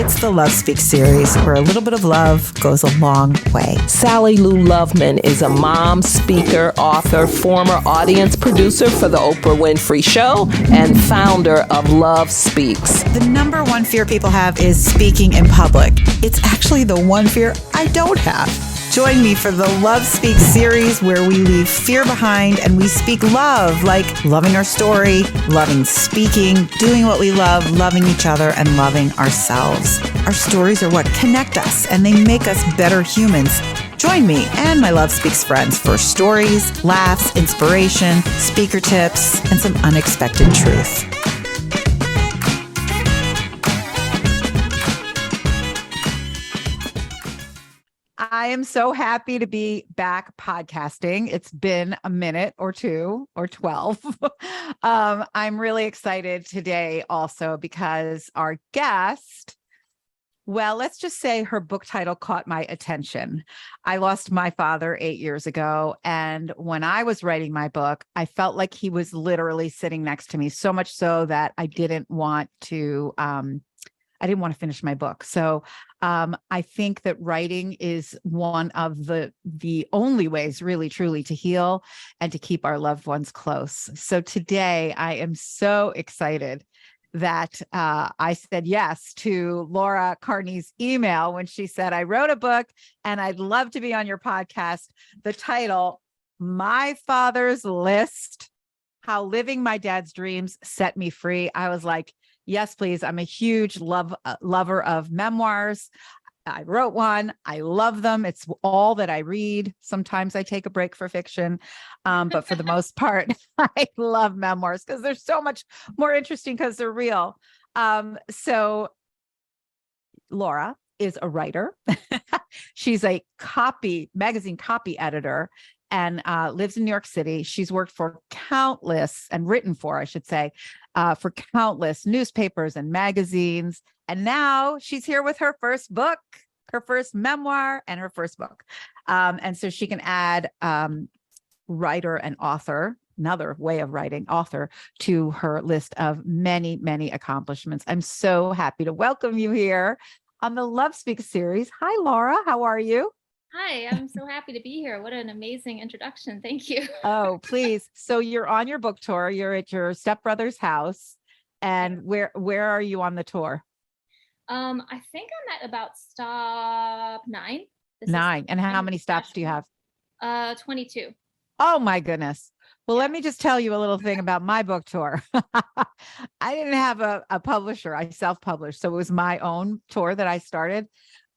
It's the Love Speaks series, where a little bit of love goes a long way. Sally Lou Loveman is a mom, speaker, author, former audience producer for The Oprah Winfrey Show, and founder of Love Speaks. The number one fear people have is speaking in public. It's actually the one fear I don't have. Join me for the Love Speaks series, where we leave fear behind and we speak love, like loving our story, loving speaking, doing what we love, loving each other, and loving ourselves. Our stories are what connect us, and they make us better humans. Join me and my Love Speaks friends for stories, laughs, inspiration, speaker tips, and some unexpected truth. I am so happy to be back podcasting. It's been a minute or two or 12. I'm really excited today also because our guest, well, let's just say her book title caught my attention. I lost my father 8 years ago. And when I was writing my book, I felt like he was literally sitting next to me, so much so that I didn't want to finish my book. So I think that writing is one of the only ways really, truly to heal and to keep our loved ones close. So today I am so excited that I said yes to Laura Carney's email when she said, I wrote a book and I'd love to be on your podcast. The title, My Father's List, How Living My Dad's Dreams Set Me Free. I was like, yes, please. I'm a huge lover of memoirs. I wrote one. I love them. It's all that I read. Sometimes I take a break for fiction. But for the most part, I love memoirs because they're so much more interesting because they're real. So Laura is a writer. She's a magazine copy editor, and lives in New York City. She's worked for countless, and written for, I should say, for countless newspapers and magazines. And now she's here with her first book, her first memoir, and her first book. And so she can add writer and author, another way of writing, author, to her list of many, many accomplishments. I'm so happy to welcome you here on the Love Speaks series. Hi, Laura. How are you? Hi, I'm so happy to be here. What an amazing introduction. Thank you. Oh, please. So you're on your book tour. You're at your stepbrother's house. And where are you on the tour? I think I'm at about stop 9. Nine. And how many stops do you have? 22. Oh my goodness. Well, let me just tell you a little thing about my book tour. I didn't have a publisher. I self-published. So it was my own tour that I started.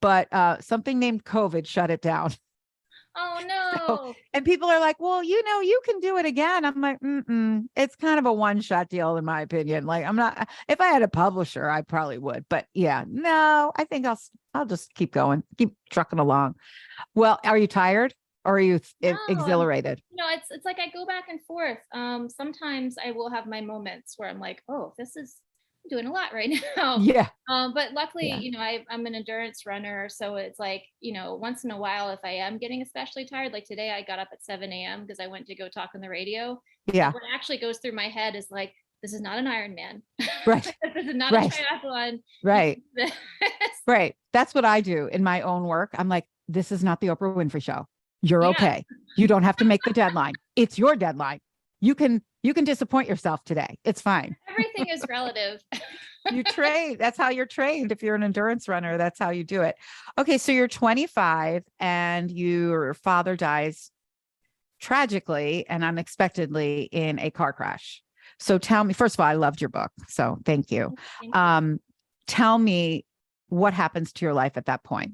But something named COVID shut it down. Oh, no. And people are like, well, you can do it again. I'm like, it's kind of a one-shot deal, in my opinion. Like, I'm not, if I had a publisher, I probably would. But yeah, no, I think I'll just keep going, keep trucking along. Well, are you tired or are you exhilarated? It's like I go back and forth. Sometimes I will have my moments where I'm like, oh, this is doing a lot right now. Yeah. But luckily, I'm an endurance runner. So it's like, once in a while, if I am getting especially tired, like today I got up at 7 a.m. because I went to go talk on the radio. Yeah. And what actually goes through my head is like, this is not an Ironman. Right. This is not a triathlon. Right. Right. That's what I do in my own work. I'm like, this is not the Oprah Winfrey Show. You're okay. You don't have to make the deadline. It's your deadline. You can disappoint yourself today. It's fine. Everything is relative. You train. That's how you're trained. If you're an endurance runner, that's how you do it. Okay. So you're 25 and your father dies tragically and unexpectedly in a car crash. So tell me, first of all, I loved your book. So thank you. Tell me what happens to your life at that point.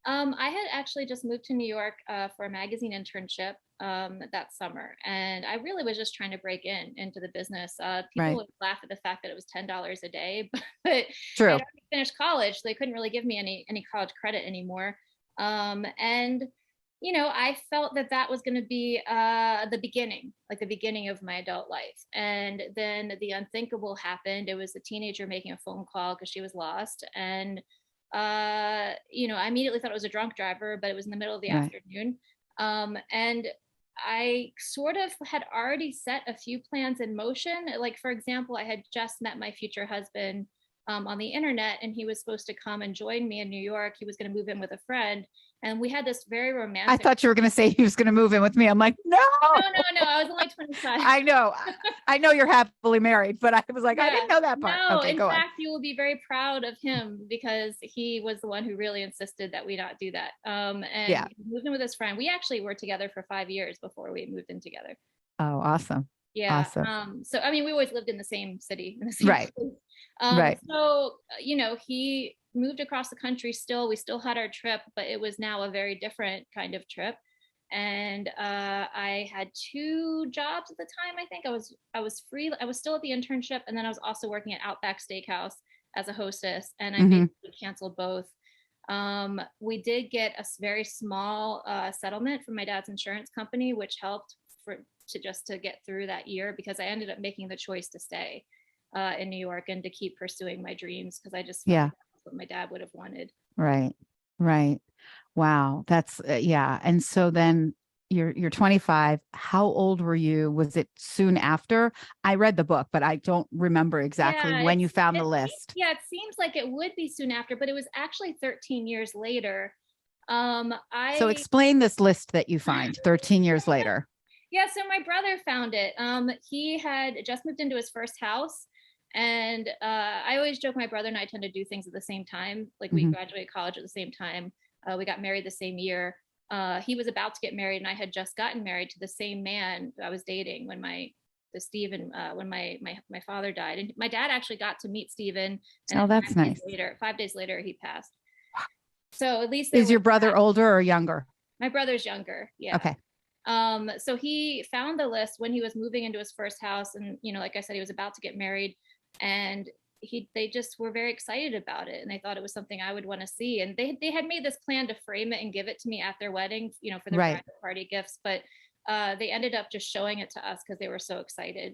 I had actually just moved to New York for a magazine internship that summer. And I really was just trying to break into the business. People would laugh at the fact that it was $10 a day, but True. I had already finished college, so they couldn't really give me any college credit anymore. And I felt that was going to be the beginning of my adult life. And then the unthinkable happened. It was a teenager making a phone call because she was lost. And I immediately thought it was a drunk driver, but it was in the middle of the afternoon. And I sort of had already set a few plans in motion. Like, for example, I had just met my future husband on the internet, and he was supposed to come and join me in New York. He was going to move in with a friend, and we had this very romantic. I thought you were going to say he was going to move in with me. I'm like, no. No. I was only 25. I know you're happily married, but I was like, I didn't know that part. No, okay, in go fact, on. you will be very proud of him because he was the one who really insisted that we not do that. And he moved in with his friend. We actually were together for 5 years before we moved in together. Oh, awesome. Yeah. Awesome. So, I mean, we always lived in the same city, in the same Right. place. Right. So, he moved across the country still. We still had our trip, but it was now a very different kind of trip. And I had 2 jobs at the time. I think I was free. I was still at the internship, and then I was also working at Outback Steakhouse as a hostess, and I basically canceled both. We did get a very small settlement from my dad's insurance company, which helped to get through that year, because I ended up making the choice to stay in New York and to keep pursuing my dreams, because I just felt like that's what my dad would have wanted. Right. Right. Wow. That's yeah. And so then you're 25. How old were you? Was it soon after? I read the book, but I don't remember exactly when you found the list. It seems like it would be soon after, but it was actually 13 years later. So explain this list that you find 13 years later. Yeah, so my brother found it. He had just moved into his first house, and I always joke my brother and I tend to do things at the same time. Like we graduated college at the same time. We got married the same year. He was about to get married, and I had just gotten married to the same man I was dating when my father died. And my dad actually got to meet Stephen. And that's nice. 5 days later, he passed. So at least is your brother older or younger? My brother's younger. Yeah. Okay. So he found the list when he was moving into his first house, and like I said, he was about to get married, and they just were very excited about it, and they thought it was something I would want to see, and they had made this plan to frame it and give it to me at their wedding, for their private party gifts, but they ended up just showing it to us because they were so excited.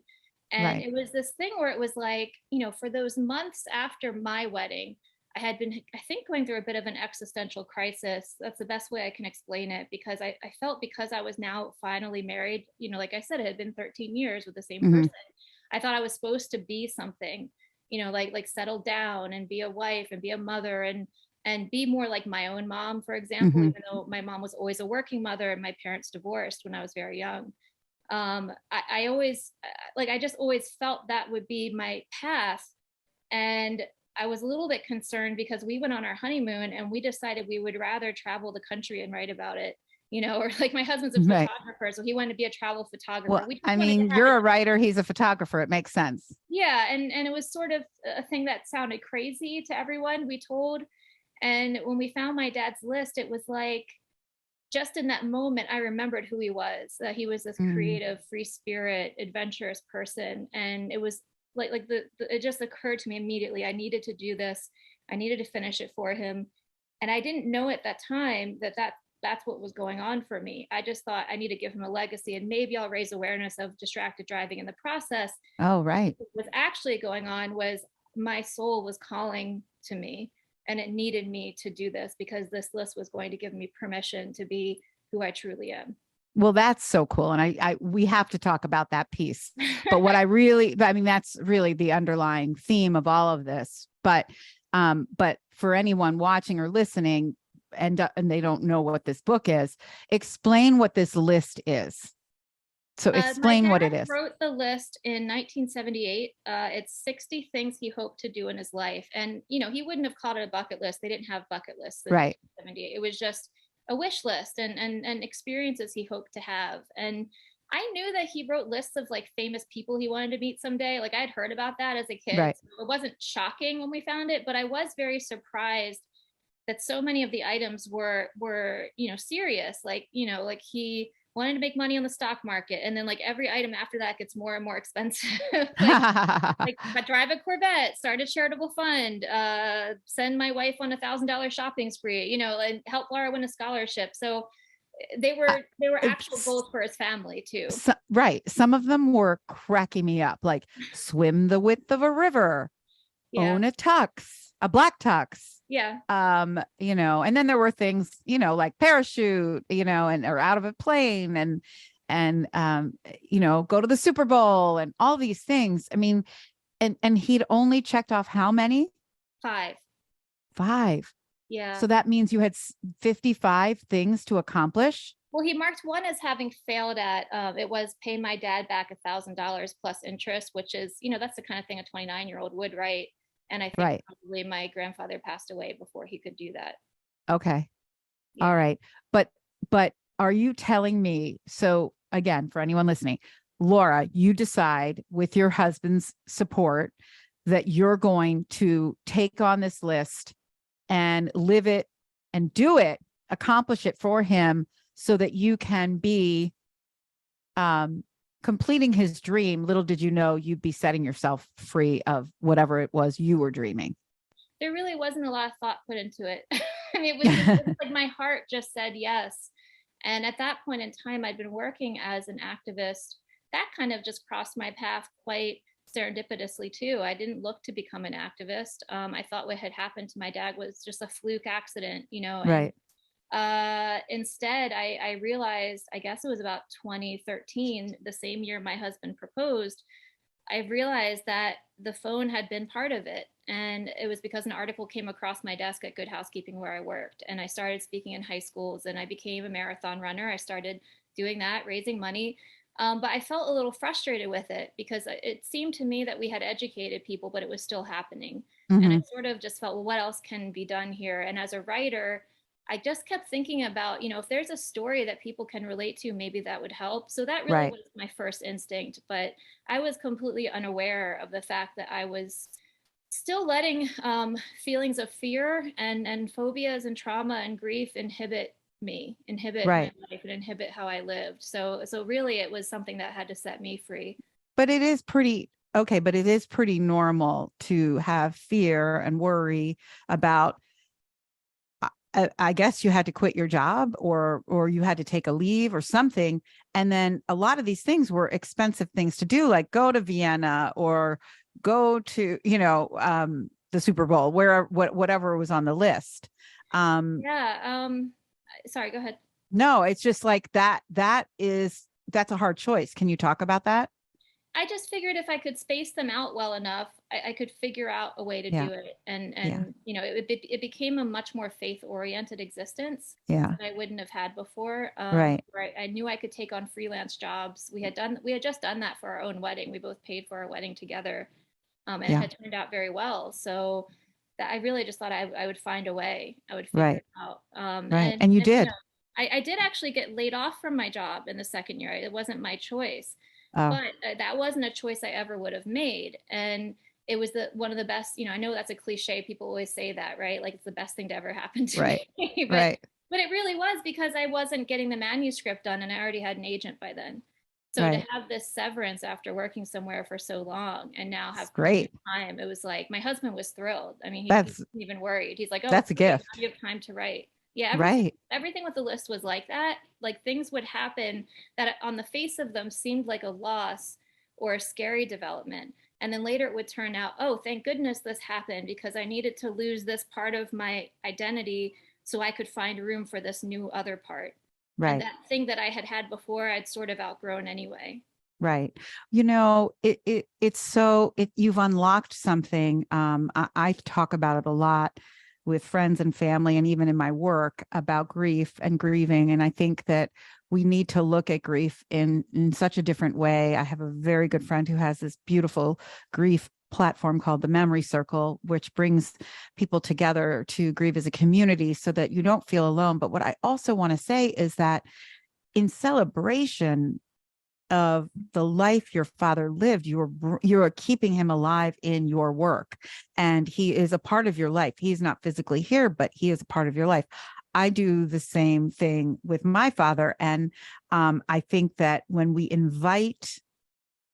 And it was this thing where it was like, for those months after my wedding, I had been, I think, going through a bit of an existential crisis. That's the best way I can explain it, because I felt, because I was now finally married, like I said, it had been 13 years with the same person. I thought I was supposed to be something, like settle down and be a wife and be a mother and be more like my own mom, for example, even though my mom was always a working mother and my parents divorced when I was very young. I always, I just always felt that would be my path. And I was a little bit concerned because we went on our honeymoon and we decided we would rather travel the country and write about it, or like my husband's a photographer, so he wanted to be a travel photographer. Well, I mean, you're a writer, he's a photographer. It makes sense. Yeah. And it was sort of a thing that sounded crazy to everyone, we told. And when we found my dad's list, it was like, just in that moment, I remembered who he was, that he was this creative, free spirit, adventurous person. And it was it just occurred to me immediately, I needed to do this. I needed to finish it for him. And I didn't know at that time that's what was going on for me. I just thought I need to give him a legacy, and maybe I'll raise awareness of distracted driving in the process. Oh, right. What was actually going on was my soul was calling to me, and it needed me to do this because this list was going to give me permission to be who I truly am. Well, that's so cool. And we have to talk about that piece. But that's really the underlying theme of all of this. But for anyone watching or listening and they don't know what this book is, explain what this list is. So explain what it is. I wrote the list in 1978. It's 60 things he hoped to do in his life. And, he wouldn't have called it a bucket list. They didn't have bucket lists in 1978. It was just a wish list and experiences he hoped to have. And I knew that he wrote lists of famous people he wanted to meet someday. I'd heard about that as a kid. Right. So it wasn't shocking when we found it, but I was very surprised that so many of the items were serious. He wanted to make money on the stock market. And then every item after that gets more and more expensive. Drive a Corvette, start a charitable fund, send my wife on $1,000 shopping spree, and help Laura win a scholarship. So they were actual goals for his family too. Right. Some of them were cracking me up, like swim the width of a river, own a black tux. Yeah. And then there were things, like parachute, or out of a plane and go to the Super Bowl and all these things. I mean, and he'd only checked off how many? 5. 5. Yeah. So that means you had 55 things to accomplish. Well, he marked one as having failed at, it was pay my dad back $1,000 plus interest, which is, that's the kind of thing a 29-year-old would write. And I think Right. probably my grandfather passed away before he could do that. Okay. Yeah. All right. But are you telling me, so again, for anyone listening, Laura, you decide with your husband's support that you're going to take on this list and live it and do it, accomplish it for him so that you can be completing his dream. Little did you know you'd be setting yourself free of whatever it was you were dreaming. There really wasn't a lot of thought put into it. I mean, it was like my heart just said yes. And at that point in time, I'd been working as an activist. That kind of just crossed my path quite serendipitously too. I didn't look to become an activist. I thought what had happened to my dad was just a fluke accident, Right. Instead, I realized, I guess it was about 2013, the same year my husband proposed, I realized that the phone had been part of it. And it was because an article came across my desk at Good Housekeeping where I worked. And I started speaking in high schools and I became a marathon runner. I started doing that, raising money. But I felt a little frustrated with it because it seemed to me that we had educated people, but it was still happening. Mm-hmm. And I sort of just felt, well, what else can be done here? And as a writer, I just kept thinking about, if there's a story that people can relate to, maybe that would help. So that really was my first instinct. But I was completely unaware of the fact that I was still letting feelings of fear and phobias and trauma and grief inhibit my life and inhibit how I lived. So really it was something that had to set me free. But it is pretty normal to have fear and worry about, I guess you had to quit your job or you had to take a leave or something. And then a lot of these things were expensive things to do, like go to Vienna or go to, the Super Bowl, whatever was on the list. Sorry, go ahead. No, it's just like that's a hard choice. Can you talk about that? I just figured if I could space them out well enough, I could figure out a way to do it. And it became a much more faith-oriented existence that I wouldn't have had before. Right. Where I knew I could take on freelance jobs. We had just done that for our own wedding. We both paid for our wedding together. And it had turned out very well. So that I really just thought I would find a way. I would figure it out. And you did. I did actually get laid off from my job in the second year. It wasn't my choice. Oh. But that wasn't a choice I ever would have made. And it was one of the best, I know that's a cliche. People always say that, right? Like it's the best thing to ever happen to me. But it really was because I wasn't getting the manuscript done and I already had an agent by then. So to have this severance after working somewhere for so long and now have great time, it was like, my husband was thrilled. I mean, he wasn't even worried. He's like, oh, that's a gift. You have time to write. Yeah. Everything with the list was like that. Like things would happen that on the face of them seemed like a loss or a scary development. And then later it would turn out, oh, thank goodness this happened because I needed to lose this part of my identity so I could find room for this new other part. Right. And that thing that I had before, I'd sort of outgrown anyway. Right. You've unlocked something. I talk about it a lot with friends and family, and even in my work about grief and grieving. And I think that we need to look at grief in such a different way. I have a very good friend who has this beautiful grief platform called the Memory Circle, which brings people together to grieve as a community so that you don't feel alone. But what I also want to say is that in celebration of the life your father lived, you're keeping him alive in your work, and he is a part of your life. He's not physically here, but he is a part of your life. I do the same thing with my father, and I think that when we invite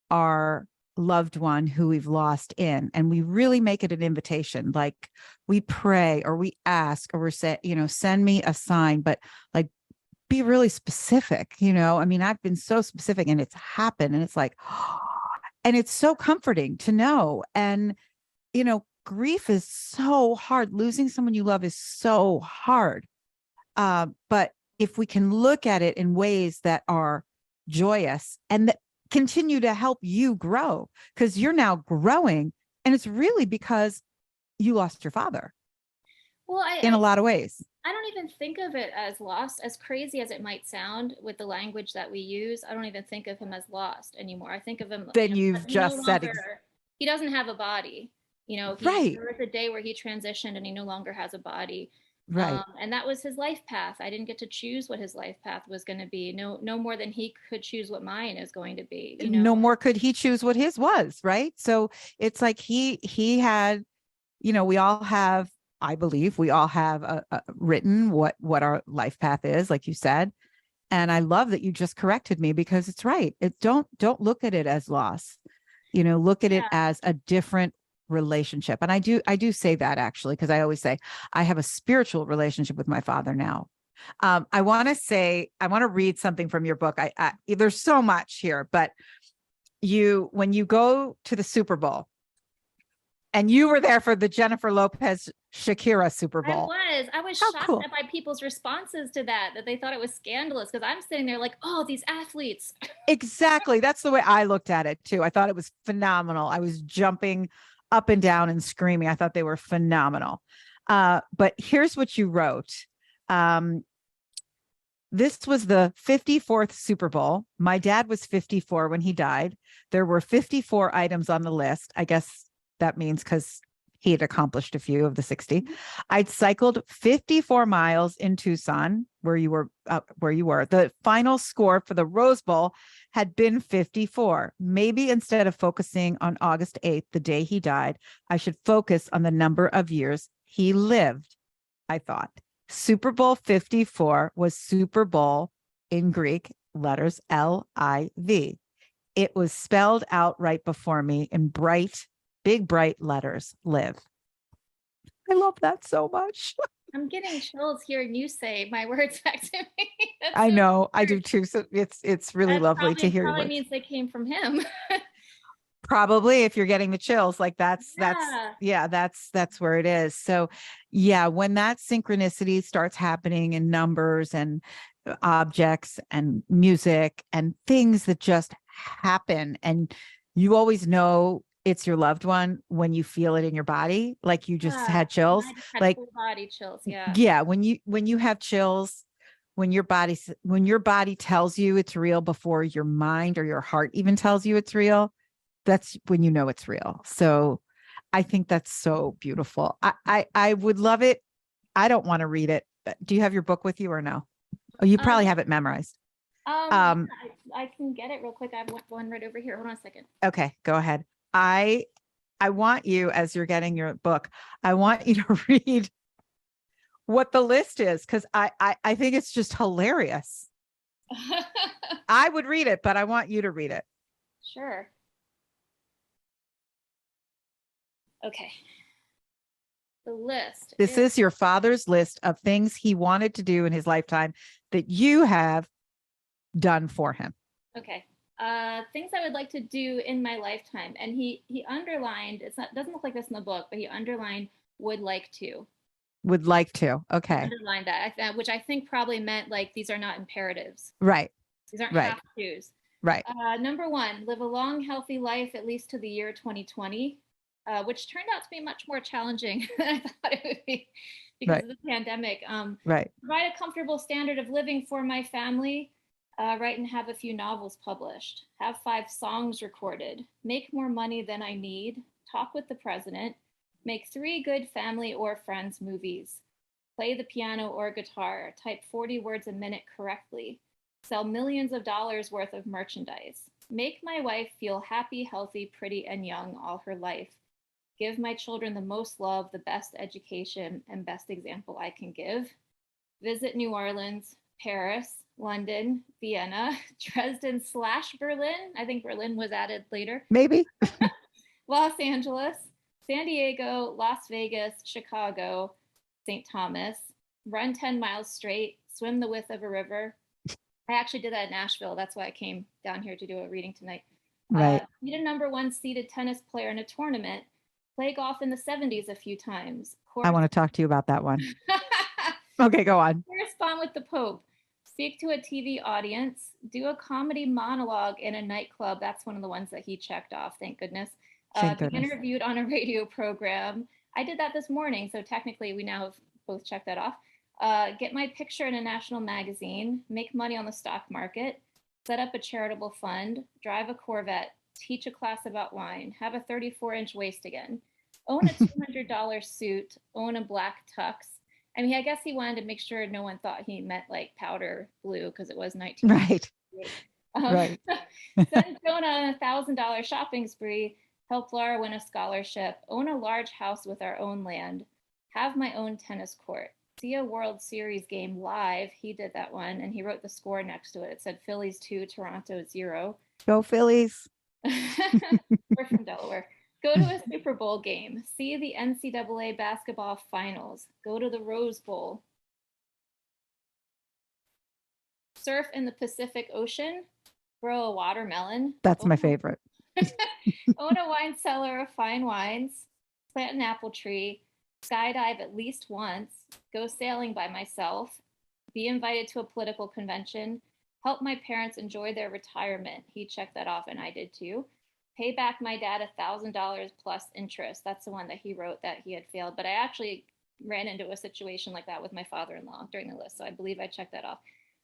our loved one who we've lost in, and we really make it an invitation, like we pray or we ask or we say, send me a sign, but like be really specific. I mean, I've been so specific and it's happened, and it's like, and it's so comforting to know. And, grief is so hard. Losing someone you love is so hard. But if we can look at it in ways that are joyous and that continue to help you grow, because you're now growing, and it's really because you lost your father Well, in a lot of ways. I don't even think of it as lost, as crazy as it might sound with the language that we use. I don't even think of him as lost anymore. I think of him, Then you've he no just said, longer, he doesn't have a body. right, There was a day where he transitioned and he no longer has a body. right. And that was his life path. I didn't get to choose what his life path was going to be. No more than he could choose what mine is going to be. No more could he choose what his was, right? So it's like he had, we all have, I believe we all have written what our life path is, like you said. And I love that you just corrected me, because it's right. Don't look at it as loss. Look at it as a different relationship. And I do say that, actually, because I always say I have a spiritual relationship with my father now. I want to read something from your book. I there's so much here, but when you go to the Super Bowl, and you were there for the Jennifer Lopez Shakira Super Bowl. I was How shocked cool. by people's responses to that they thought it was scandalous, because I'm sitting there like, oh, these athletes. Exactly. That's the way I looked at it too. I thought it was phenomenal. I was jumping up and down and screaming. I thought they were phenomenal. But here's what you wrote. This was the 54th Super Bowl. My dad was 54 when he died. There were 54 items on the list. I guess that means because he had accomplished a few of the 60. I'd cycled 54 miles in Tucson, where you were. The final score for the Rose Bowl had been 54. Maybe instead of focusing on August 8th, the day he died, I should focus on the number of years he lived, I thought. Super Bowl 54 was Super Bowl in Greek, letters L-I-V. It was spelled out right before me in big, bright letters, live. I love that so much. I'm getting chills hearing you say my words back to me. I know, I do too. So it's really lovely to hear your probably words. means they came from him. Probably, if you're getting the chills, like that's where it is. So yeah, when that synchronicity starts happening in numbers and objects and music and things that just happen, and you always know it's your loved one when you feel it in your body, like you just had chills. I just had like full body chills. when you have chills, when your body tells you it's real before your mind or your heart even tells you it's real, that's when you know it's real. So I think that's so beautiful. I would love it. I don't want to read it. Do you have your book with you or no? Oh, you probably have it memorized. I can get it real quick. I have one right over here. Hold on a second. Okay, go ahead. I want you, as you're getting your book, I want you to read what the list is, because I think it's just hilarious. I would read it, but I want you to read it. Sure. Okay. The list. This is your father's list of things he wanted to do in his lifetime that you have done for him. Okay. Things I would like to do in my lifetime. And he underlined, doesn't look like this in the book, but he underlined would like to. Would like to. Okay. He underlined that, which I think probably meant like these are not imperatives. Right. These aren't right. have to's. Right. Number one, live a long, healthy life at least to the year 2020. Which turned out to be much more challenging than I thought it would be because of the pandemic. Right. Provide a comfortable standard of living for my family. Write and have a few novels published. Have 5 songs recorded. Make more money than I need. Talk with the president. Make 3 good family or friends movies. Play the piano or guitar. Type 40 words a minute correctly. Sell millions of dollars worth of merchandise. Make my wife feel happy, healthy, pretty, and young all her life. Give my children the most love, the best education, and best example I can give. Visit New Orleans, Paris, London, Vienna, Dresden / Berlin. I think Berlin was added later. Maybe. Los Angeles, San Diego, Las Vegas, Chicago, St. Thomas. Run 10 miles straight. Swim the width of a river. I actually did that in Nashville. That's why I came down here to do a reading tonight. Right. Beat a number 1 seeded tennis player in a tournament. Play golf in the 70s a few times. I want to talk to you about that one. Okay, go on. Correspond with the Pope. Speak to a TV audience. Do a comedy monologue in a nightclub. That's one of the ones that he checked off. Thank goodness. Thank Be goodness. interviewed on a radio program. I did that this morning. So technically we now have both checked that off. Get my picture in a national magazine, make money on the stock market, set up a charitable fund, drive a Corvette, teach a class about wine, have a 34-inch waist again, own a $200 suit, own a black tux. I mean, I guess he wanted to make sure no one thought he meant like powder blue because it was 19. Right. Right. Then go on a $1,000 shopping spree, help Laura win a scholarship, own a large house with our own land, have my own tennis court, see a World Series game live. He did that one, and he wrote the score next to it. It said Phillies 2, Toronto 0. Go Phillies. We're from Delaware. Go to a Super Bowl game, see the NCAA basketball finals, go to the Rose Bowl, surf in the Pacific Ocean, grow a watermelon. That's my favorite. Own a wine cellar of fine wines, plant an apple tree, skydive at least once, go sailing by myself, be invited to a political convention, help my parents enjoy their retirement. He checked that off, and I did too. Pay back my dad $1,000 plus interest. That's the one that he wrote that he had failed. But I actually ran into a situation like that with my father-in-law during the list. So I believe I checked that off.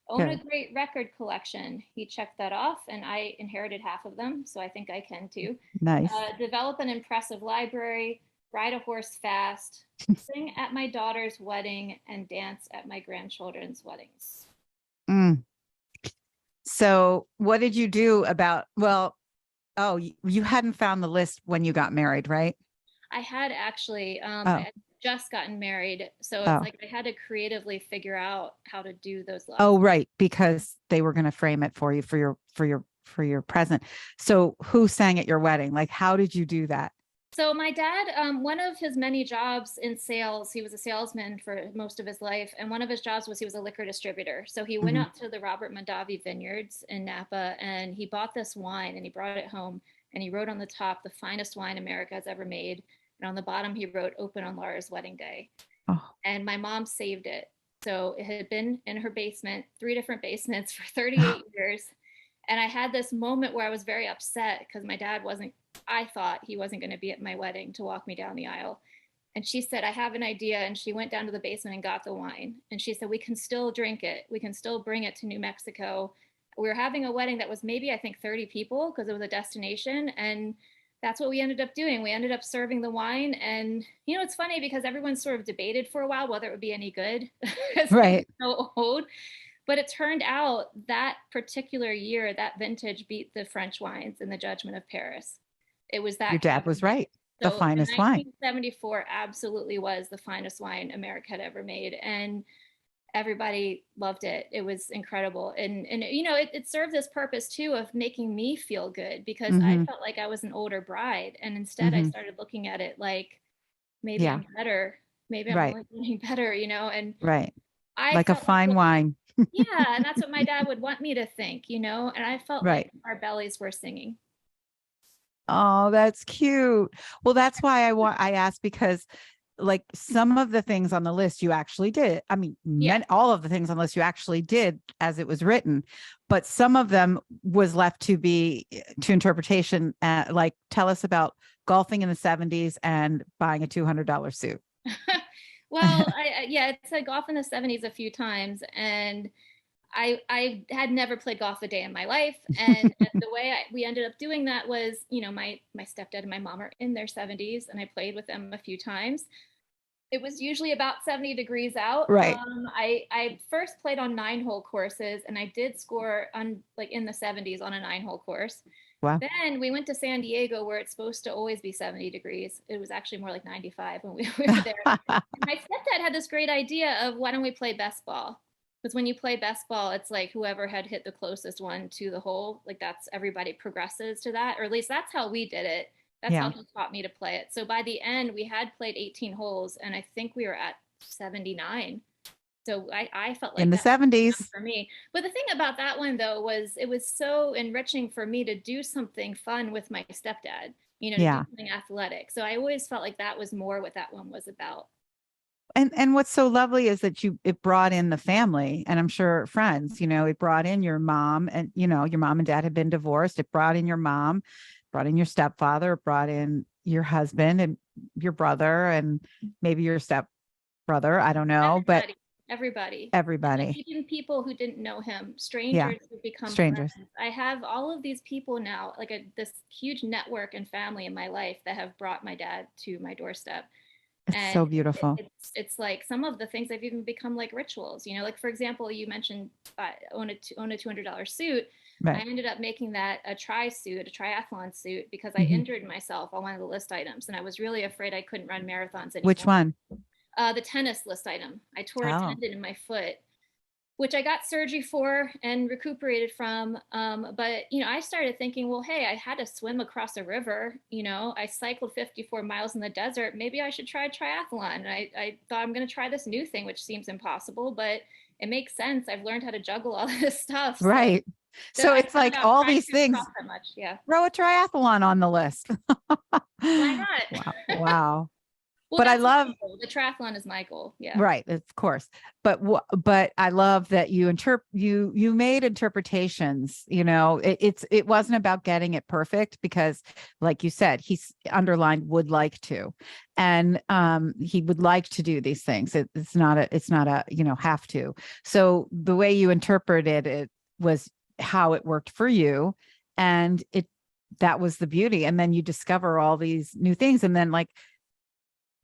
Own a great record collection. He checked that off, and I inherited half of them. So I think I can too. Nice. Develop an impressive library, ride a horse fast, sing at my daughter's wedding, and dance at my grandchildren's weddings. So what did you do about, you hadn't found the list when you got married, right? I had actually, I had just gotten married. So it's like I had to creatively figure out how to do those lists. Oh, right. Because they were going to frame it for you for your present. So who sang at your wedding? Like, how did you do that? So my dad, one of his many jobs in sales, he was a salesman for most of his life. And one of his jobs was he was a liquor distributor. So he went up to the Robert Mondavi vineyards in Napa, and he bought this wine and he brought it home, and he wrote on the top, the finest wine America has ever made. And on the bottom, he wrote, open on Laura's wedding day. Oh. And my mom saved it. So it had been in her basement, 3 different basements for 38 years. And I had this moment where I was very upset because my dad I thought he wasn't going to be at my wedding to walk me down the aisle. And she said, I have an idea. And she went down to the basement and got the wine. And she said, we can still drink it. We can still bring it to New Mexico. We were having a wedding that was maybe, I think, 30 people because it was a destination. And that's what we ended up doing. We ended up serving the wine. And, it's funny because everyone sort of debated for a while whether it would be any good. Right. So old. But it turned out that particular year, that vintage beat the French wines in the Judgment of Paris. It was that. Your dad was right. So the finest wine. 1974 absolutely was the finest wine America had ever made. And everybody loved it. It was incredible. And it served this purpose too of making me feel good because I felt like I was an older bride. And instead I started looking at it like, maybe I'm better. Maybe I'm only getting better, and right. I like a fine wine. Yeah. And that's what my dad would want me to think, and I felt like our bellies were singing. Oh, that's cute. Well, that's why I asked, because like some of the things on the list you actually did. I mean, all of the things on the list you actually did as it was written, but some of them was left to interpretation. Like, tell us about golfing in the 70s and buying a $200 suit. Well, it's like golf in the 70s a few times, and I had never played golf a day in my life. And the way we ended up doing that was, my stepdad and my mom are in their 70s, and I played with them a few times. It was usually about 70 degrees out. Right. I first played on 9-hole courses, and I did score on in the 70s on a 9-hole course. Wow. Then we went to San Diego, where it's supposed to always be 70 degrees. It was actually more like 95 when we were there. My stepdad had this great idea of, why don't we play best ball? Because when you play best ball, it's like whoever had hit the closest one to the hole, like that's everybody progresses to that, or at least that's how we did it. That's how he taught me to play it. So by the end, we had played 18 holes, and I think we were at 79. So I felt like in the 70s for me. But the thing about that one, though, was it was so enriching for me to do something fun with my stepdad, to do something athletic. So I always felt like that was more what that one was about. And what's so lovely is that it brought in the family, and I'm sure friends, it brought in your mom, and, your mom and dad had been divorced. It brought in your mom, brought in your stepfather, brought in, your husband and your brother and maybe your step brother. I don't know, but everybody. everybody. Even people who didn't know him, Yeah. strangers who become Strangers. friends. I have all of these people now, like this huge network and family in my life that have brought my dad to my doorstep. It's And so beautiful. it's like some of the things have even become like rituals, you know, like for example, you mentioned own a $200 suit. I Right. ended up making that a triathlon suit, because I Mhm. injured myself on one of the list items, and I was really afraid I couldn't run marathons anymore. Which one? The tennis list item. I tore a Oh, tendon in my foot, which I got surgery for and recuperated from. But you know, I started thinking, well, hey, I had to swim across a river. You know, I cycled 54 miles in the desert. Maybe I should try triathlon. And I thought, I'm going to try this new thing, which seems impossible, but it makes sense. I've learned how to juggle all this stuff. right. So I it's found like out all trying these to things. cross that much. Yeah. Throw a triathlon on the list. Why not? Wow. Wow. Well, But I that's my love, goal. The triathlon is my goal. Yeah. right, of course. But I love that you made interpretations, you know, it wasn't about getting it perfect because like you said, he's underlined would like to. And he would like to do these things. It's not a, you know, have to. So the way you interpreted it was how it worked for you. And that was the beauty. And then you discover all these new things. And then like,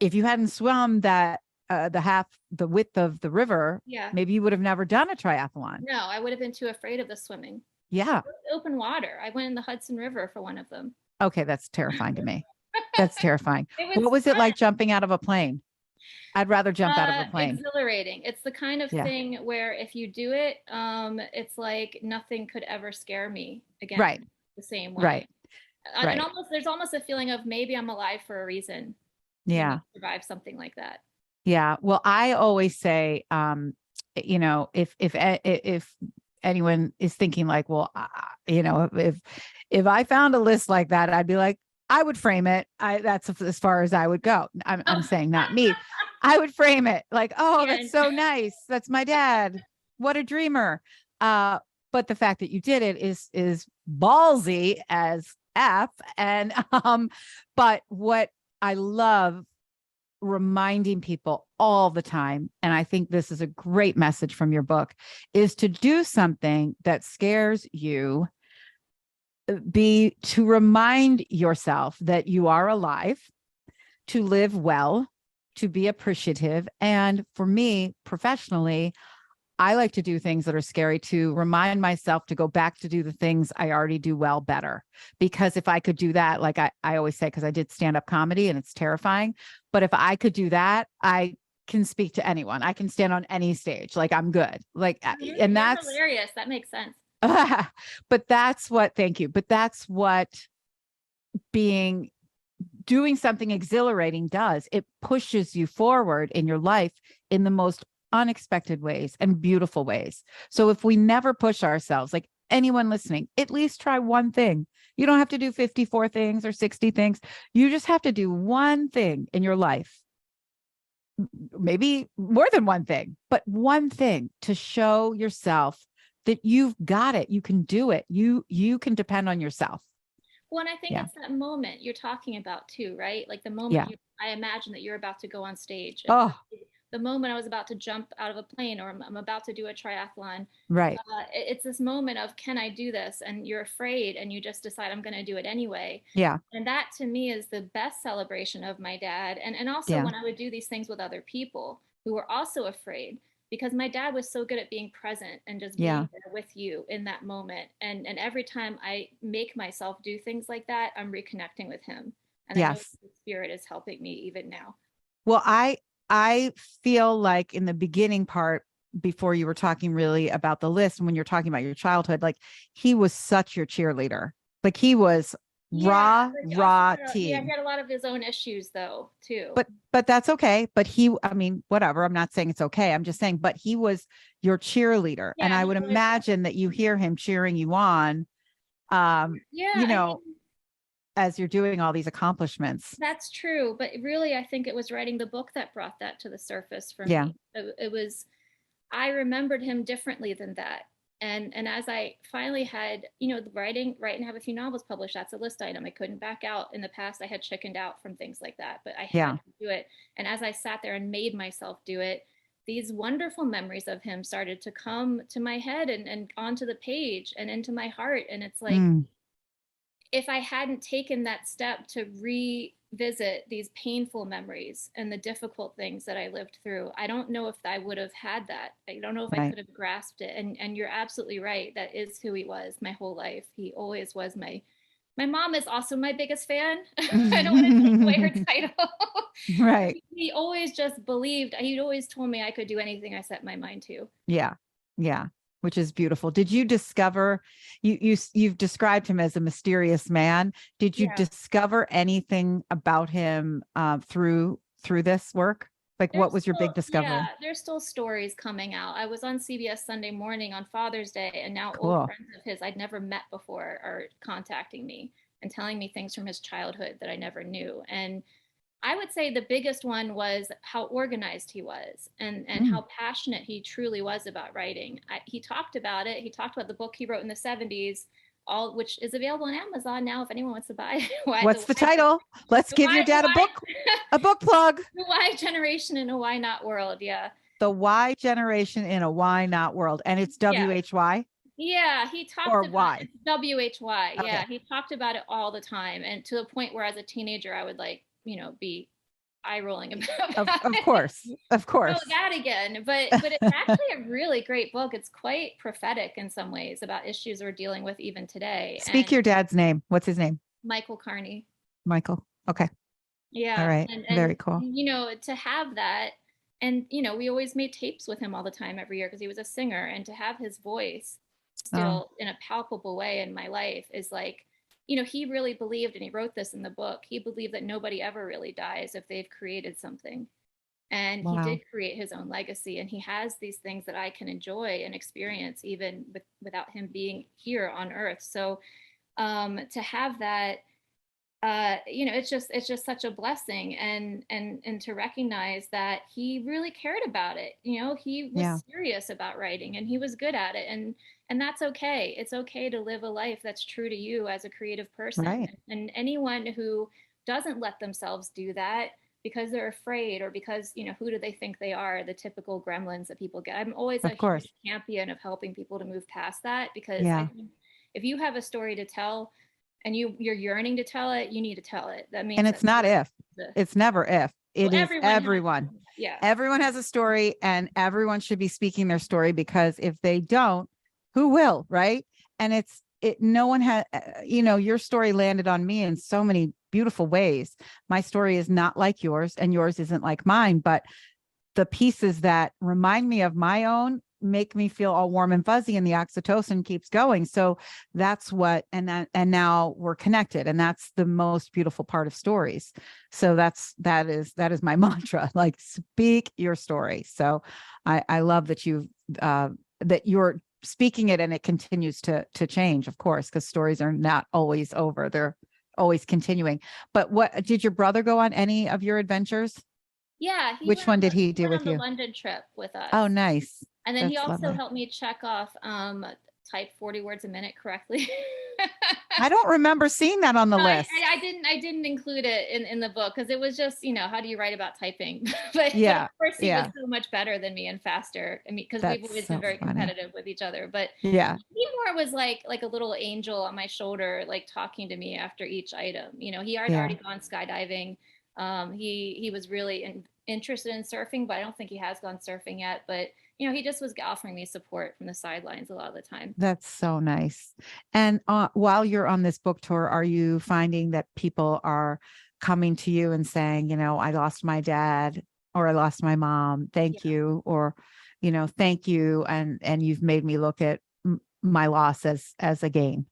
if you hadn't swum that the width of the river, Yeah. maybe you would have never done a triathlon. No, I would have been too afraid of the swimming. Yeah. Open water. I went in the Hudson River for one of them. Okay, that's terrifying to me. That's terrifying. What was fun. it like jumping out of a plane? I'd rather jump out of a plane. Exhilarating. It's the kind of thing where if you do it, it's like nothing could ever scare me again. Right. The same way. Right. And there's almost a feeling of maybe I'm alive for a reason. Yeah. Survive something like that. Yeah. Well, I always say, you know, if anyone is thinking like, well, you know, if I found a list like that, I'd be like, I would frame it. That's as far as I would go. I'm saying not me. I would frame it like, oh, that's so nice. That's my dad. What a dreamer. But the fact that you did it is ballsy as F. And but what I love reminding people all the time, and I think this is a great message from your book, is to do something that scares you, to remind yourself that you are alive, to live well, to be appreciative. And for me, professionally, I like to do things that are scary to remind myself to go back to do the things I already do well better. Because if I could do that, like I always say, because I did stand-up comedy and it's terrifying, but if I could do that, I can speak to anyone. I can stand on any stage. Like I'm good. Like, and that's hilarious. That makes sense. But that's what, thank you. But that's what doing something exhilarating does. It pushes you forward in your life in the most unexpected ways and beautiful ways. So if we never push ourselves, like anyone listening, at least try one thing. You don't have to do 54 things or 60 things. You just have to do one thing in your life. Maybe more than one thing, but one thing to show yourself that you've got it. You can do it. You can depend on yourself. Well, and I think it's that moment you're talking about too, right? Like the moment I imagine that you're about to go on stage. And the moment I was about to jump out of a plane, or I'm about to do a triathlon. Right. It's this moment of, can I do this? And you're afraid and you just decide I'm going to do it anyway. Yeah. And that to me is the best celebration of my dad. And also when I would do these things with other people who were also afraid, because my dad was so good at being present and just being there with you in that moment. And every time I make myself do things like that, I'm reconnecting with him. And I know the spirit is helping me even now. Well, I feel like in the beginning part, before you were talking really about the list, and when you're talking about your childhood, like he was such your cheerleader. Like he was raw team. Yeah, he had a lot of his own issues though, too. But that's okay. But I mean, whatever. I'm not saying it's okay. I'm just saying, but he was your cheerleader. And I would imagine that you hear him cheering you on, you know, as you're doing all these accomplishments. That's true. But really, I think it was writing the book that brought that to the surface for me. It was, I remembered him differently than that. And as I finally had, you know, the write and have a few novels published, that's a list item. I couldn't back out. In the past, I had chickened out from things like that, but I had Yeah. to do it. And as I sat there and made myself do it, these wonderful memories of him started to come to my head and onto the page and into my heart. And it's like, Mm, if I hadn't taken that step to revisit these painful memories and the difficult things that I lived through, I don't know if I would have had that. I don't know if I right. could have grasped it. And you're absolutely right. That is who he was my whole life. He always was my mom is also my biggest fan. I don't want to take away her title. Right. He always just believed, he'd always told me I could do anything I set my mind to. Yeah. Yeah. Which is beautiful. Did you discover, you've described him as a mysterious man. Did you Yeah. discover anything about him through this work? Like, what was your big discovery? Yeah, there's still stories coming out. I was on CBS Sunday Morning on Father's Day, and now old Cool. friends of his I'd never met before are contacting me and telling me things from his childhood that I never knew. And I would say the biggest one was how organized he was and Mm. how passionate he truly was about writing. He talked about it. He talked about the book he wrote in the 70s, all which is available on Amazon now if anyone wants to buy it. What's the title? Let's give your dad a book plug. The Why Generation in a Why Not World. Yeah. The Why Generation in a Why Not World. And it's Yeah. WHY? Yeah, he talked Or about why? WHY. Okay. Yeah, he talked about it all the time, and to the point where as a teenager I would like, you know, be eye rolling about Of it. course. Of Oh, course. that again. But it's actually a really great book. It's quite prophetic in some ways about issues we're dealing with even today. Speak And your dad's name. What's his name? Michael Carney. Michael. Okay. Yeah. All right. And Very cool. you know, to have that, and you know, we always made tapes with him all the time every year because he was a singer, and to have his voice still in a palpable way in my life is like, you know, he really believed, and he wrote this in the book, he believed that nobody ever really dies if they've created something. And he Wow. did create his own legacy, and he has these things that I can enjoy and experience even without him being here on earth. So to have that, you know, it's just such a blessing, and to recognize that he really cared about it. You know, he was serious about writing, and he was good at it, and that's okay. It's okay to live a life that's true to you as a creative person. Right. And anyone who doesn't let themselves do that because they're afraid, or because, you know, who do they think they are, the typical gremlins that people get. I'm always a huge champion of helping people to move past that, because I think if you have a story to tell and you're yearning to tell it, you need to tell it. That means, and it's not if, it's never if. It is everyone. Yeah. Everyone has a story, and everyone should be speaking their story, because if they don't, who will, right? And no one had, you know, your story landed on me in so many beautiful ways. My story is not like yours, and yours isn't like mine, but the pieces that remind me of my own make me feel all warm and fuzzy, and the oxytocin keeps going. So that's what, and now we're connected, and that's the most beautiful part of stories. So that is my mantra, like, speak your story. So I love that that you're speaking it, and it continues to change, of course, because stories are not always over. They're always continuing. But what, did your brother go on any of your adventures? Yeah. Which one did he do with you? The London trip with us. Oh, nice. And then he That's also lovely. helped me check off type 40 words a minute correctly. I don't remember seeing that on the list. I didn't include it in the book because it was just, you know, how do you write about typing? but of course he was so much better than me and faster. I mean, because we've always been very competitive with each other. But he more was like a little angel on my shoulder, like talking to me after each item. You know, he had already gone skydiving. He was really interested in surfing, but I don't think he has gone surfing yet. But you know, he just was offering me support from the sidelines a lot of the time. That's so nice. And while you're on this book tour, are you finding that people are coming to you and saying, you know, I lost my dad, or I lost my mom, thank you, or, you know, thank you, and you've made me look at my loss as a gain?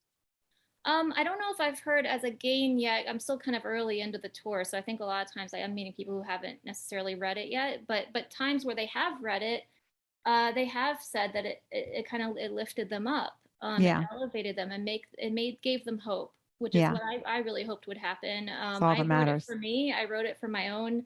I don't know if I've heard as a gain yet. I'm still kind of early into the tour, so I think a lot of times I am meeting people who haven't necessarily read it yet. But times where they have read it, they have said that it lifted them up, it elevated them, and gave them hope, which is what I really hoped would happen. That's all that matters. For me, I wrote it for my own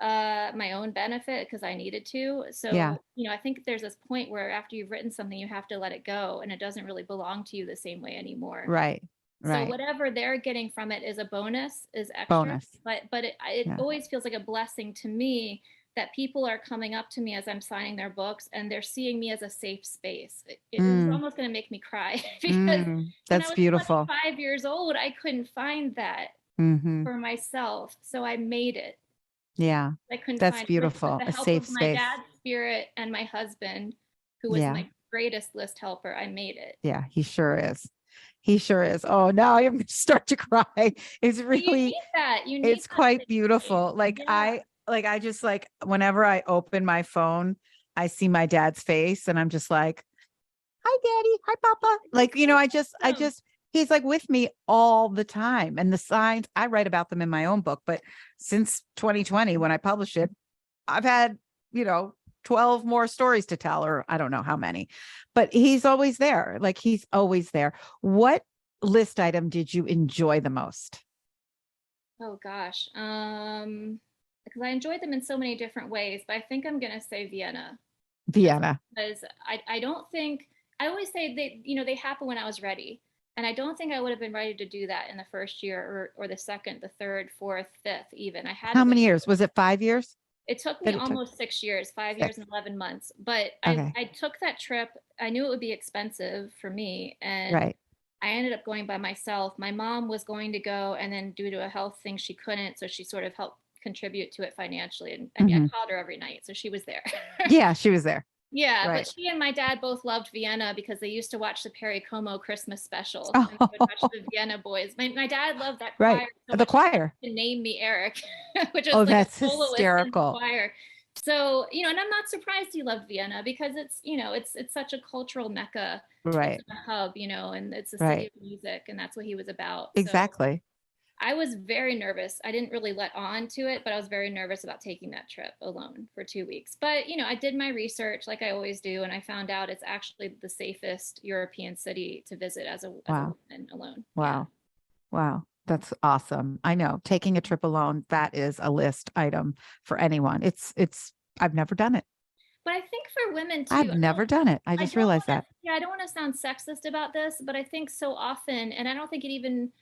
my own benefit because I needed to. Yeah. So, I think there's this point where after you've written something, you have to let it go and it doesn't really belong to you the same way anymore. Right. So Right. whatever they're getting from it is a bonus, is extra, Bonus. but it Yeah. always feels like a blessing to me that people are coming up to me as I'm signing their books and they're seeing me as a safe space. It was Mm, almost going to make me cry because when I that's was beautiful. 25 years old, I couldn't find that Hmm. for myself. So I made it. Yeah. I couldn't That's find it with beautiful. the A help safe of my space. dad's spirit and my husband, who was Yeah. my greatest list helper. I made it. Yeah. He sure is. He sure is. Oh, now I'm going to start to cry. It's But you really, need that. You need it's that quite safe space. beautiful. Yeah. I just like, whenever I open my phone, I see my dad's face and I'm just like, hi, daddy. Hi, papa. Like, I Awesome. just, he's like with me all the time. And the signs, I write about them in my own book. But since 2020, when I published it, I've had, you know, 12 more stories to tell, or I don't know how many, but he's always there. Like he's always there. What list item did you enjoy the most? Oh gosh. Because I enjoyed them in so many different ways, but I think I'm gonna say Vienna. Just Vienna. because I don't think I always say they happen when I was ready. And I don't think I would have been ready to do that in the first year or the second, the third, fourth, fifth, even. I had to How wait. many years? Was it 5 years It took me that it took? almost 6 years, 5 years 6. and 11 months. But I, Okay. I took that trip. I knew it would be expensive for me. And Right. I ended up going by myself. My mom was going to go, and then due to a health thing, she couldn't. So she sort of helped contribute to it financially. And I mean, I Hmm. called her every night. So she was there. Yeah, she was there. Yeah, but Right. she and my dad both loved Vienna because they used to watch the Perry Como Christmas special and they would watch Oh, the Vienna Boys. My dad loved that right. choir so The much he wanted choir. to name me Eric, which is Oh, like a that's soloist in the hysterical. choir. So, and I'm not surprised he loved Vienna because it's such a cultural mecca. It's Right. a hub, and it's a city Right. of music, and that's what he was about. So Exactly. I was very nervous. I didn't really let on to it, but I was very nervous about taking that trip alone for 2 weeks. But, I did my research like I always do, and I found out it's actually the safest European city to visit as a Wow. woman alone. Yeah. Wow. Wow. That's awesome. I know taking a trip alone, that is a list item for anyone. I've never done it. But I think for women too, I've never done it. I I just don't realized want to, that. yeah, I don't want to sound sexist about this, but I think so often, and I don't think it even,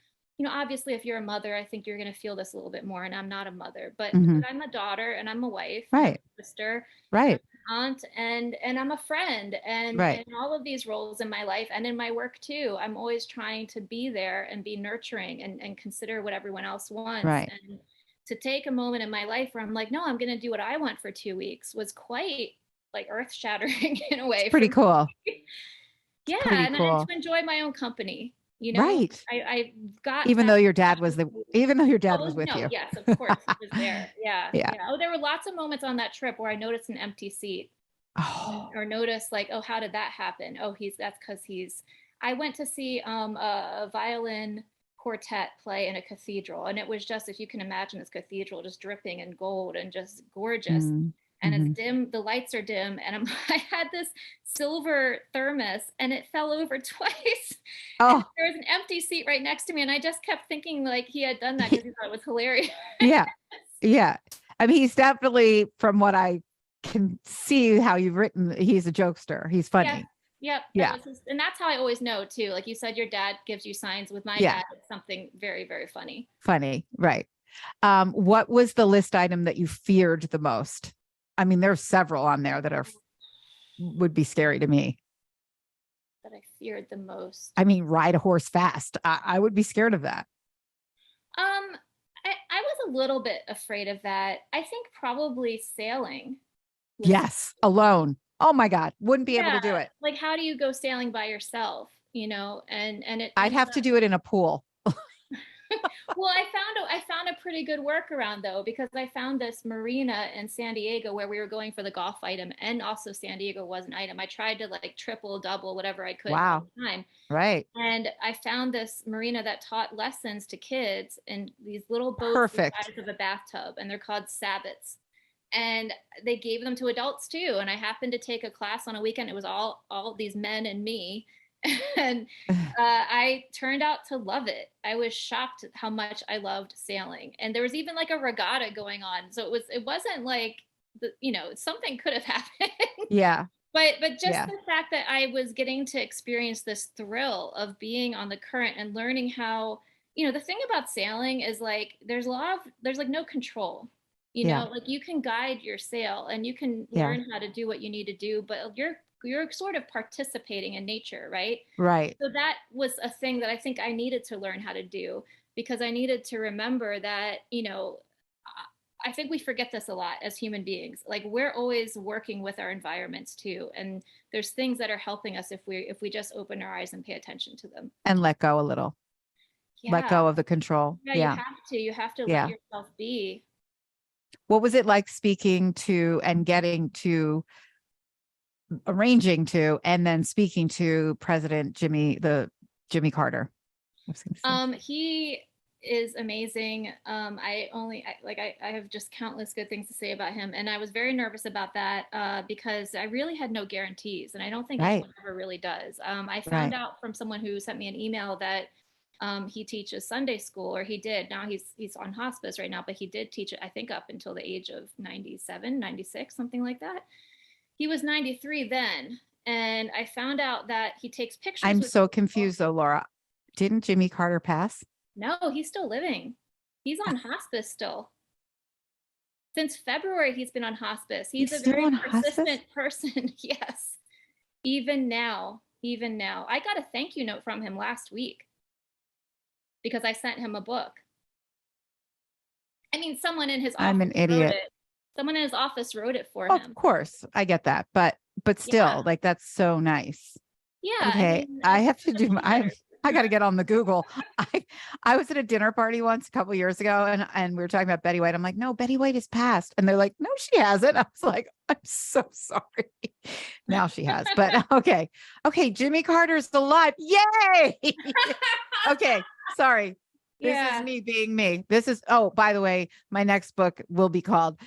obviously if you're a mother, I think you're going to feel this a little bit more, and I'm not a mother, but Hmm. I'm a daughter and I'm a wife and I'm Right. a sister and Right. I'm an aunt and I'm a friend and Right. in all of these roles in my life and in my work too, I'm always trying to be there and be nurturing and consider what everyone else wants. Right. And to take a moment in my life where I'm like, no, I'm going to do what I want for 2 weeks was quite like earth shattering in a It's way for pretty me. cool. It's Yeah, pretty and cool. to enjoy my own company. Right. I got Even that though your dad was passion. with No, you. yes, of course he was there. Yeah, Yeah. yeah. Oh, there were lots of moments on that trip where I noticed an empty seat Oh, or noticed like, oh, how did that happen? Oh, that's because he's. I went to see a violin quartet play in a cathedral, and it was just, if you can imagine, this cathedral just dripping in gold and just gorgeous. And it's mm-hmm. dim, the lights are dim, and I had this silver thermos, and it fell over twice. And Oh, there was an empty seat right next to me, and I just kept thinking like he had done that because he thought it was hilarious. yeah. Yeah. I mean, he's definitely, from what I can see how you've written, he's a jokester. He's Yeah. funny. Yep. That Yeah. was and that's how I always know too. Like you said, your dad gives you signs. With my Yeah. dad, it's something very, very funny. Funny. Right. What was the list item that you feared the most? I mean, there's several on there that would be scary to me. That I feared the most. I mean, ride a horse fast. I would be scared of that. I was a little bit afraid of that. I think probably sailing was, Yes. Alone. Oh my God. Wouldn't be able yeah, to do it. like how do you go sailing by yourself, and it I'd ended have to do it in a pool. well, I found a pretty good workaround though, because I found this marina in San Diego where we were going for the golf item, and also San Diego was an item. I tried to like triple, double, whatever I could all Wow. the time. Right. And I found this marina that taught lessons to kids in these little boats the Perfect. size of a bathtub, and they're called sabbats. And they gave them to adults too. And I happened to take a class on a weekend. It was all these men and me, And I turned out to love it. I was shocked at how much I loved sailing. And there was even like a regatta going on. So it wasn't like something could have happened. Yeah. But just Yeah. the fact that I was getting to experience this thrill of being on the current and learning how, the thing about sailing is like there's like no control. Yeah. Like you can guide your sail and you can Yeah. learn how to do what you need to do, but you're sort of participating in nature, right? Right. So that was a thing that I think I needed to learn how to do, because I needed to remember that, I think we forget this a lot as human beings. Like we're always working with our environments too. And there's things that are helping us if we just open our eyes and pay attention to them. And let go a little. Let Yeah. go of the control. Yeah, Yeah. you have to Yeah. let yourself be. What was it like speaking to and getting to arranging to and then speaking to President Jimmy Carter? I was gonna say. He is amazing. I have just countless good things to say about him, and I was very nervous about that because I really had no guarantees, and I don't think Right. anyone ever really does. I found out from someone who sent me an email that he teaches Sunday school, or he did. Now he's on hospice right now, but he did teach it, I think, up until the age of 97, 96, something like that. He was 93 then, and I found out that he takes pictures. I'm so confused though, Laura. Didn't Jimmy Carter pass? No, he's still living. He's on hospice still. Since February, he's been on hospice. He's a very persistent person. Yes. Even now. I got a thank you note from him last week because I sent him a book. I mean, someone in his office I'm an idiot. wrote it. Someone in his office wrote it for him. Of course, I get that, but still, like that's so nice. Yeah. Okay, I have to do. I got to get on the Google. I was at a dinner party once a couple years ago, and we were talking about Betty White. I'm like, no, Betty White is passed, and they're like, no, she hasn't. I was like, I'm so sorry. Now she has, but okay. Jimmy Carter's alive. Yay! Okay, sorry. This is me being me. This is, oh, by the way, my next book will be called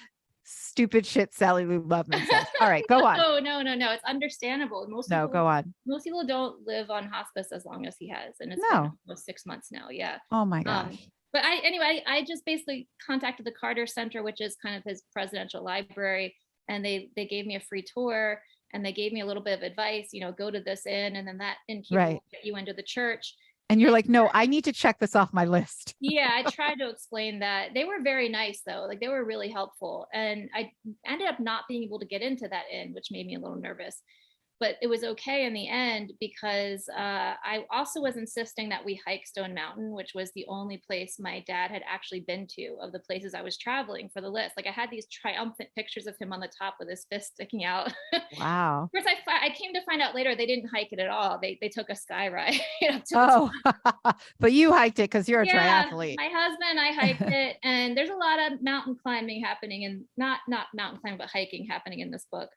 Stupid Shit Sally Lou Loveman Says. All right, go on. No. It's understandable. Go on. Most people don't live on hospice as long as he has. And it's been almost 6 months now. Yeah. Oh my gosh. But I just basically contacted the Carter Center, which is kind of his presidential library. And they gave me a free tour, and they gave me a little bit of advice, go to this inn, and then that inn will get you into the church. And you're like, no, I need to check this off my list. Yeah, I tried to explain that. They were very nice, though. Like, they were really helpful. And I ended up not being able to get into that inn, which made me a little nervous. But it was okay in the end because I also was insisting that we hike Stone Mountain, which was the only place my dad had actually been to of the places I was traveling for the list. Like, I had these triumphant pictures of him on the top with his fist sticking out. Wow. Of course, I came to find out later they didn't hike it at all. They took a sky ride. But you hiked it because you're a triathlete. My husband, I hiked it, and there's a lot of mountain climbing happening, and not mountain climbing, but hiking happening in this book.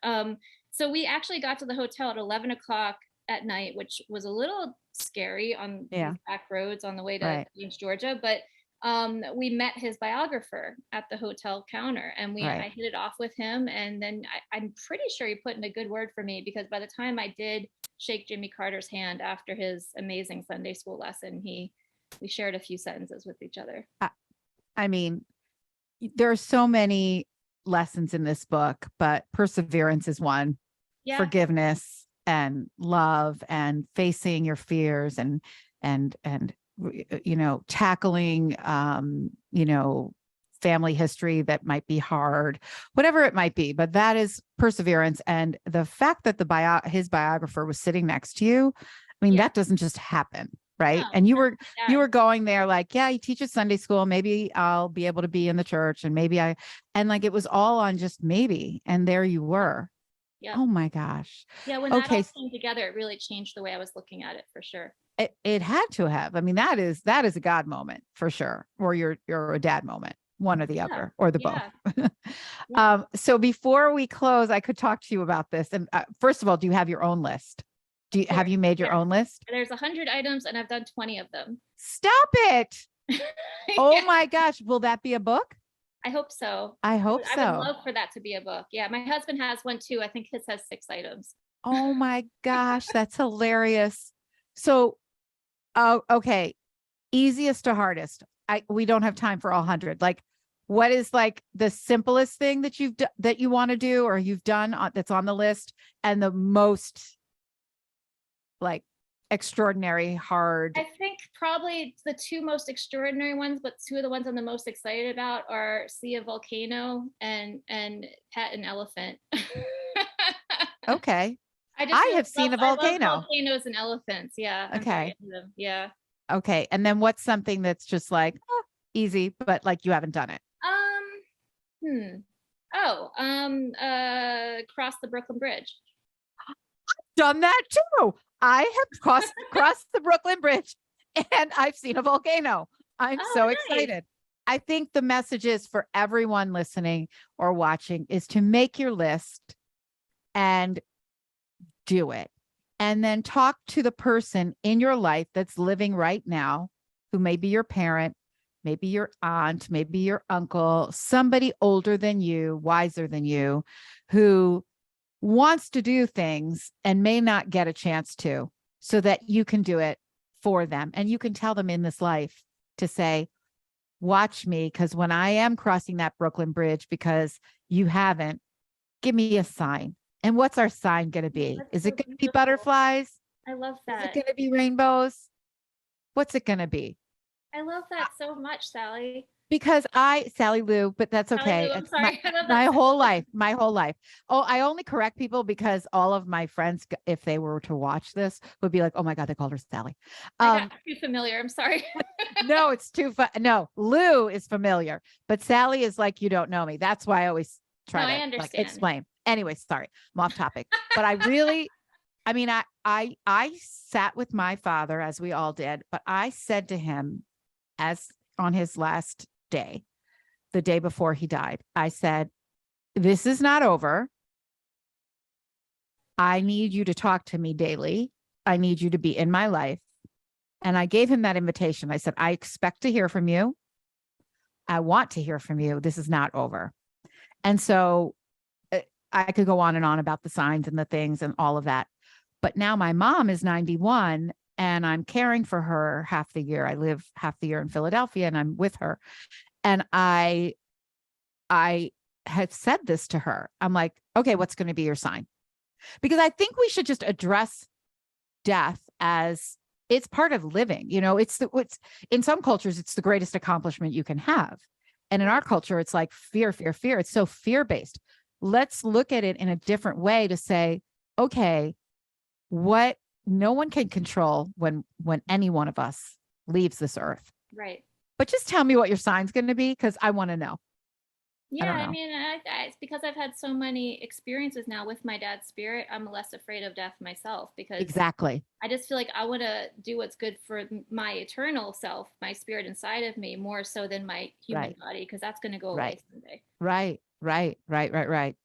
So we actually got to the hotel at 11 o'clock at night, which was a little scary on these back roads on the way to James, Georgia. But we met his biographer at the hotel counter, and I hit it off with him. And then I'm pretty sure he put in a good word for me, because by the time I did shake Jimmy Carter's hand after his amazing Sunday school lesson, we shared a few sentences with each other. I mean, there are so many lessons in this book, but perseverance is one. Forgiveness and love and facing your fears and tackling family history that might be hard, whatever it might be, but that is perseverance. And the fact that his biographer was sitting next to you, I mean, that doesn't just happen. Right. No, and you were going there like, he teaches Sunday school. Maybe I'll be able to be in the church, and maybe and like, it was all on just maybe. And there you were. Yeah. Oh my gosh. Yeah. When that all came together, it really changed the way I was looking at it, for sure. It had to have. I mean, that is a God moment for sure. Or you're a dad moment, one or the other, or the both. So before we close, I could talk to you about this. And first of all, do you have your own list? Have you made your own list? There's 100 items, and I've done 20 of them. Stop it. Oh my gosh. Will that be a book? I hope so. I would love for that to be a book. Yeah. My husband has one too. I think his has 6 items. Oh my gosh. That's hilarious. So, okay. Easiest to hardest. We don't have time for all 100. Like, what is like the simplest thing that that you want to do or you've done that's on the list, and the most like extraordinary hard? I think probably the two most extraordinary ones, but two of the ones I'm the most excited about are see a volcano and pet an elephant. Okay. I just I really have seen a I love volcano. volcanoes and elephants. Yeah, I'm very Okay. into them. Yeah. Okay. And then what's something that's just like easy, but like you haven't done it? Hmm. Oh, cross the Brooklyn Bridge. Done that too. I have crossed the Brooklyn Bridge and I've seen a volcano. I'm Oh, so nice. excited. I think the message is for everyone listening or watching is to make your list and do it. And then talk to the person in your life that's living right now, who may be your parent, maybe your aunt, maybe your uncle, somebody older than you, wiser than you, who wants to do things and may not get a chance to, so that you can do it for them. And you can tell them in this life to say, watch me, because when I am crossing that Brooklyn Bridge, because you haven't, give me a sign. And what's our sign going to be? That's Is so it going to be beautiful. butterflies? I love Is it that. going to be rainbows? What's it going to be? I love that so much, Sally. Because Sally Lou, but that's Sally okay. Lou, I'm It's my sorry. I love my that so whole much. life, my whole life. Oh, I only correct people because all of my friends, if they were to watch this, would be like, "Oh my God, they called her Sally." I got too familiar. I'm sorry. No, it's too fun. No, Lou is familiar, but Sally is like, you don't know me. That's why I always No, try I to like understand. explain. Anyway, sorry, I'm off topic. But I mean, I sat with my father, as we all did, but I said to him, as on his last day, the day before he died, I said, "This is not over. I need you to talk to me daily. I need you to be in my life." And I gave him that invitation. I said, "I expect to hear from you. I want to hear from you. This is not over." And so I could go on and on about the signs and the things and all of that. But now my mom is 91 and I'm caring for her half the year. I live half the year in Philadelphia and I'm with her. And I had said this to her. I'm like, okay, what's going to be your sign? Because I think we should just address death as it's part of living. You know, it's in some cultures, it's the greatest accomplishment you can have. And in our culture, it's like fear, fear, fear. It's so fear-based. Let's look at it in a different way to say, okay, what no one can control when any one of us leaves this earth. Right. But just tell me what your sign's going to be, because I want to know. Yeah, I I mean, it's because I've had so many experiences now with my dad's spirit, I'm less afraid of death myself because Exactly. I just feel like I want to do what's good for my eternal self, my spirit inside of me, more so than my human Right. body, because that's going to go away Right. someday. Right.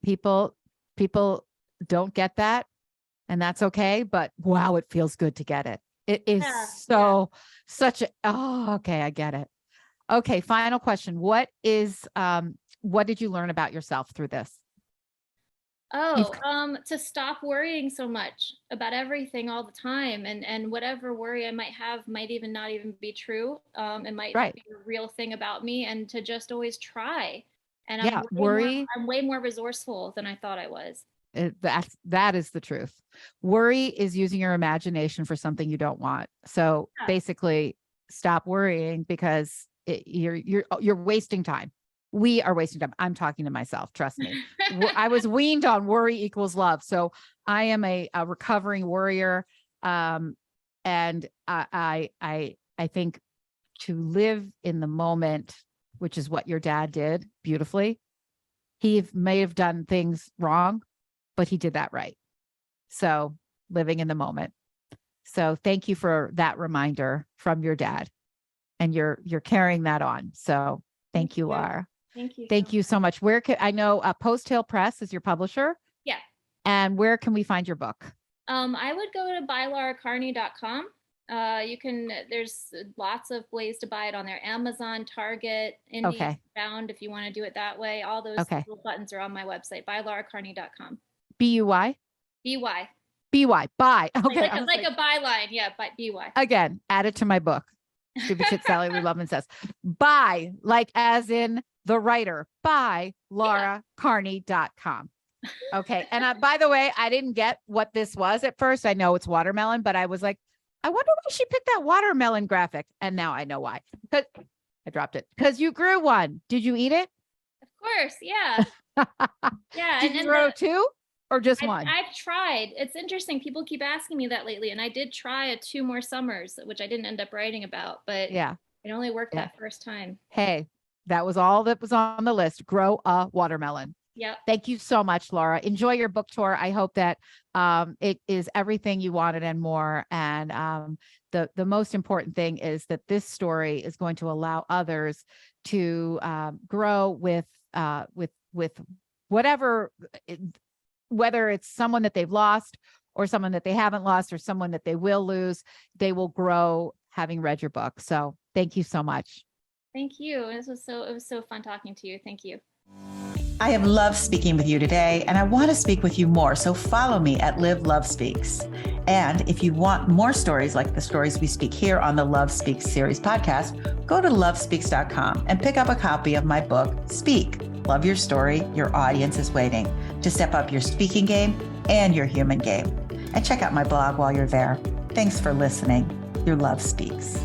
People don't get that, and that's okay. But wow, it feels good to get it. It is Yeah, so such a okay, I get it. Okay, final question. What did you learn about yourself through this? You've To stop worrying so much about everything all the time, and whatever worry I might have might even not even be true. It might not right. be a real thing about me, and to just always try. And Yeah, worry. I'm way more resourceful than I thought I was. That is the truth. Worry is using your imagination for something you don't want. So Yeah. basically, stop worrying because you're wasting time. We are wasting time. I'm talking to myself. Trust me. I was weaned on worry equals love. So I am a recovering worrier, and I think to live in the moment, which is what your dad did beautifully. He may have done things wrong, but he did that right. So living in the moment. So thank you for that reminder from your dad, and you're carrying that on. So thank you, Laura. Thank you. Thank you so much. Where can I know Post Hill Press is your publisher? Yeah. And where can we find your book? I would go to buylauracarney.com. You can, there's lots of ways to buy it on there. Amazon, Target, Indie, Okay. Found, if you want to do it that way. All those Okay. little buttons are on my website, buylauracarney.com. BUY? BY. BY, buy. Okay. Like a byline. Yeah, BY. Again, add it to my book. Stupid Shit Sally Lou Lovman says. By, like as in the writer, by LauraCarney.com. Okay. And by the way, I didn't get what this was at first. I know it's watermelon, but I was like, I wonder why she picked that watermelon graphic. And now I know why. Because I dropped it. Because you grew one. Did you eat it? Of course. Yeah. Yeah. Did you grow two or just one? I've tried. It's interesting. People keep asking me that lately. And I did try a 2 more summers, which I didn't end up writing about, but yeah, it only worked that first time. Hey, that was all that was on the list. Grow a watermelon. Yep. Thank you so much, Laura. Enjoy your book tour. I hope that it is everything you wanted and more. And the most important thing is that this story is going to allow others to grow with whatever, whether it's someone that they've lost or someone that they haven't lost or someone that they will lose, they will grow having read your book. So thank you so much. Thank you. It was so fun talking to you. Thank you. I have loved speaking with you today, and I want to speak with you more. So follow me at Live Love Speaks. And if you want more stories like the stories we speak here on the Love Speaks series podcast, go to lovespeaks.com and pick up a copy of my book, Speak. Love your story. Your audience is waiting to step up your speaking game and your human game. And check out my blog while you're there. Thanks for listening. Your Love Speaks.